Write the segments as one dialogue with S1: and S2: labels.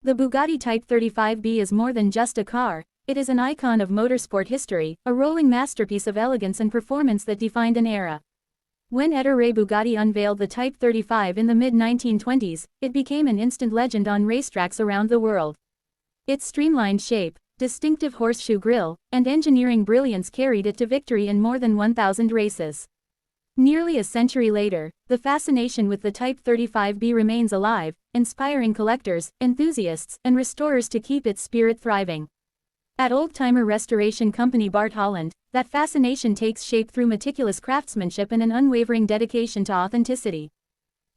S1: The Bugatti Type 35B is more than just a car, it is an icon of motorsport history, a rolling masterpiece of elegance and performance that defined an era. When Ettore Bugatti unveiled the Type 35 in the mid-1920s, it became an instant legend on racetracks around the world. Its streamlined shape, distinctive horseshoe grille, and engineering brilliance carried it to victory in more than 1,000 races. Nearly a century later, the fascination with the Type 35B remains alive, inspiring collectors, enthusiasts, and restorers to keep its spirit thriving. At Oldtimer restoration company Bart Holland, that fascination takes shape through meticulous craftsmanship and an unwavering dedication to authenticity.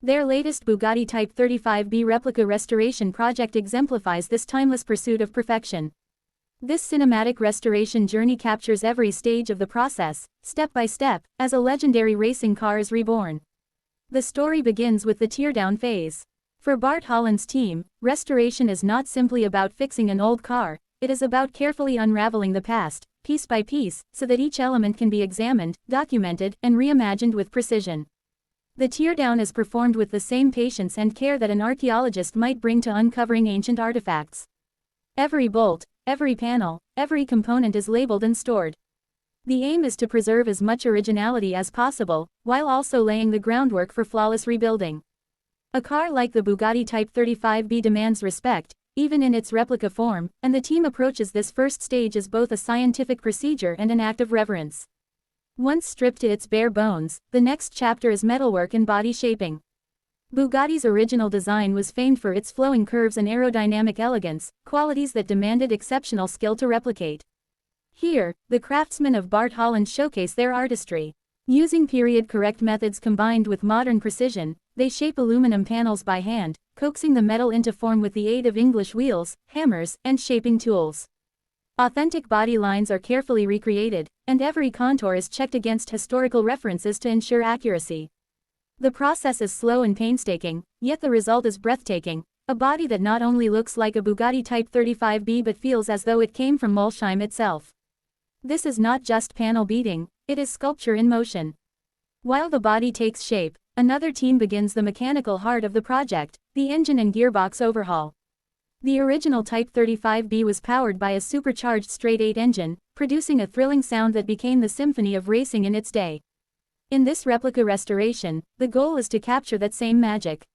S1: Their latest Bugatti Type 35B Replica restoration project exemplifies this timeless pursuit of perfection. This cinematic restoration journey captures every stage of the process, step by step, as a legendary racing car is reborn. The story begins with the teardown phase. For Bart Holland's team, restoration is not simply about fixing an old car, it is about carefully unraveling the past, piece by piece, so that each element can be examined, documented, and reimagined with precision. The teardown is performed with the same patience and care that an archaeologist might bring to uncovering ancient artifacts. Every bolt, every panel, every component is labeled and stored. The aim is to preserve as much originality as possible, while also laying the groundwork for flawless rebuilding. A car like the Bugatti Type 35B demands respect, even in its replica form, and the team approaches this first stage as both a scientific procedure and an act of reverence. Once stripped to its bare bones, the next chapter is metalwork and body shaping. Bugatti's original design was famed for its flowing curves and aerodynamic elegance, qualities that demanded exceptional skill to replicate. Here, the craftsmen of Bart Holland showcase their artistry. Using period-correct methods combined with modern precision, they shape aluminum panels by hand, coaxing the metal into form with the aid of English wheels, hammers, and shaping tools. Authentic body lines are carefully recreated, and every contour is checked against historical references to ensure accuracy. The process is slow and painstaking, yet the result is breathtaking, a body that not only looks like a Bugatti Type 35B but feels as though it came from Molsheim itself. This is not just panel beating, it is sculpture in motion. While the body takes shape, another team begins the mechanical heart of the project, the engine and gearbox overhaul. The original Type 35B was powered by a supercharged straight-8 engine, producing a thrilling sound that became the symphony of racing in its day. In this replica restoration, the goal is to capture that same magic.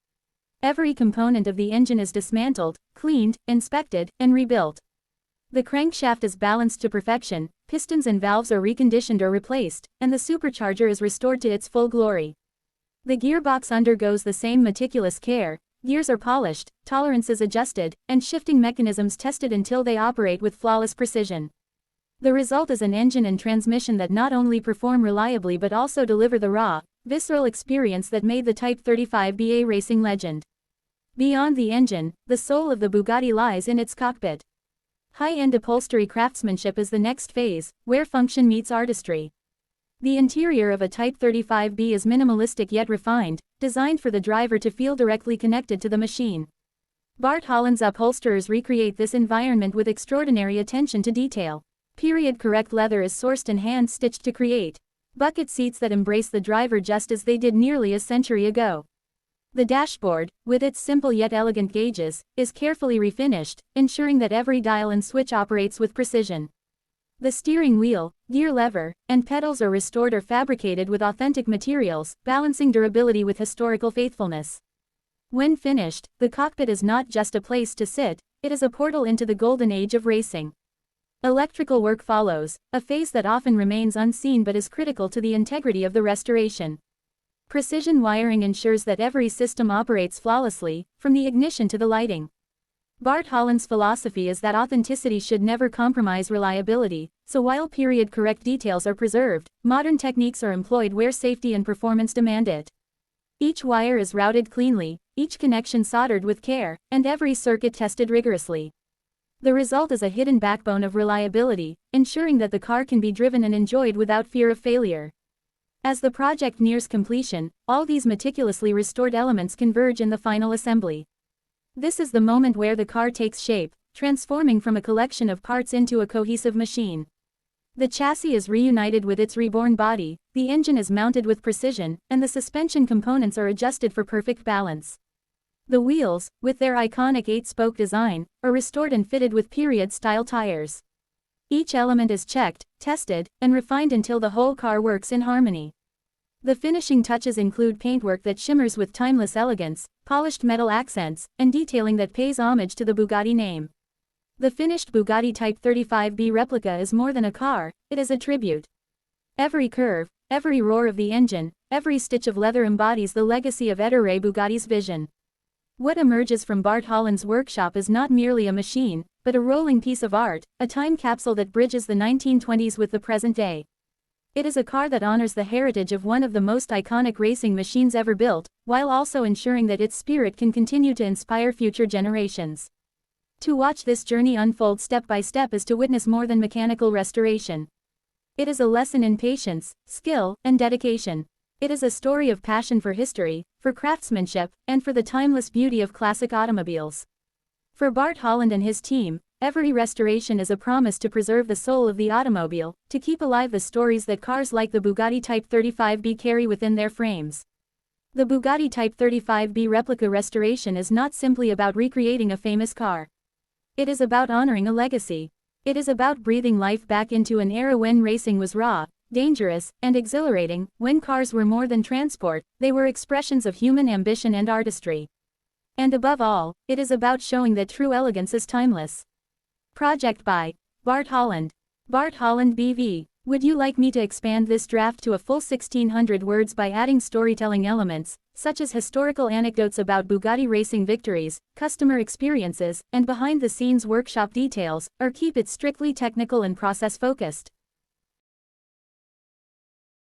S1: Every component of the engine is dismantled, cleaned, inspected, and rebuilt. The crankshaft is balanced to perfection, pistons and valves are reconditioned or replaced, and the supercharger is restored to its full glory. The gearbox undergoes the same meticulous care, gears are polished, tolerances adjusted, and shifting mechanisms tested until they operate with flawless precision. The result is an engine and transmission that not only perform reliably but also deliver the raw, visceral experience that made the Type 35B a racing legend. Beyond the engine, the soul of the Bugatti lies in its cockpit. High-end upholstery craftsmanship is the next phase, where function meets artistry. The interior of a Type 35B is minimalistic yet refined, designed for the driver to feel directly connected to the machine. Bart Holland's upholsterers recreate this environment with extraordinary attention to detail. Period-correct leather is sourced and hand-stitched to create bucket seats that embrace the driver just as they did nearly a century ago. The dashboard, with its simple yet elegant gauges, is carefully refinished, ensuring that every dial and switch operates with precision. The steering wheel, gear lever, and pedals are restored or fabricated with authentic materials, balancing durability with historical faithfulness. When finished, the cockpit is not just a place to sit, it is a portal into the golden age of racing. Electrical work follows, a phase that often remains unseen but is critical to the integrity of the restoration. Precision wiring ensures that every system operates flawlessly, from the ignition to the lighting. Bart Holland's philosophy is that authenticity should never compromise reliability, so while period-correct details are preserved, modern techniques are employed where safety and performance demand it. Each wire is routed cleanly, each connection soldered with care, and every circuit tested rigorously. The result is a hidden backbone of reliability, ensuring that the car can be driven and enjoyed without fear of failure. As the project nears completion, all these meticulously restored elements converge in the final assembly. This is the moment where the car takes shape, transforming from a collection of parts into a cohesive machine. The chassis is reunited with its reborn body, the engine is mounted with precision, and the suspension components are adjusted for perfect balance. The wheels, with their iconic 8-spoke design, are restored and fitted with period-style tires. Each element is checked, tested, and refined until the whole car works in harmony. The finishing touches include paintwork that shimmers with timeless elegance, polished metal accents, and detailing that pays homage to the Bugatti name. The finished Bugatti Type 35B Replica is more than a car, it is a tribute. Every curve, every roar of the engine, every stitch of leather embodies the legacy of Ettore Bugatti's vision. What emerges from Bart Holland's workshop is not merely a machine, but a rolling piece of art, a time capsule that bridges the 1920s with the present day. It is a car that honors the heritage of one of the most iconic racing machines ever built, while also ensuring that its spirit can continue to inspire future generations. To watch this journey unfold step by step is to witness more than mechanical restoration. It is a lesson in patience, skill, and dedication. It is a story of passion for history, for craftsmanship, and for the timeless beauty of classic automobiles. For Bart Holland and his team, every restoration is a promise to preserve the soul of the automobile, to keep alive the stories that cars like the Bugatti Type 35B carry within their frames. The Bugatti Type 35B Replica restoration is not simply about recreating a famous car. It is about honoring a legacy. It is about breathing life back into an era when racing was raw, dangerous, and exhilarating, when cars were more than transport, they were expressions of human ambition and artistry. And above all, it is about showing that true elegance is timeless. Project by Bart Holland. Bart Holland B.V. Would you like me to expand this draft to a full 1600 words by adding storytelling elements, such as historical anecdotes about Bugatti racing victories, customer experiences, and behind-the-scenes workshop details, or keep it strictly technical and process-focused?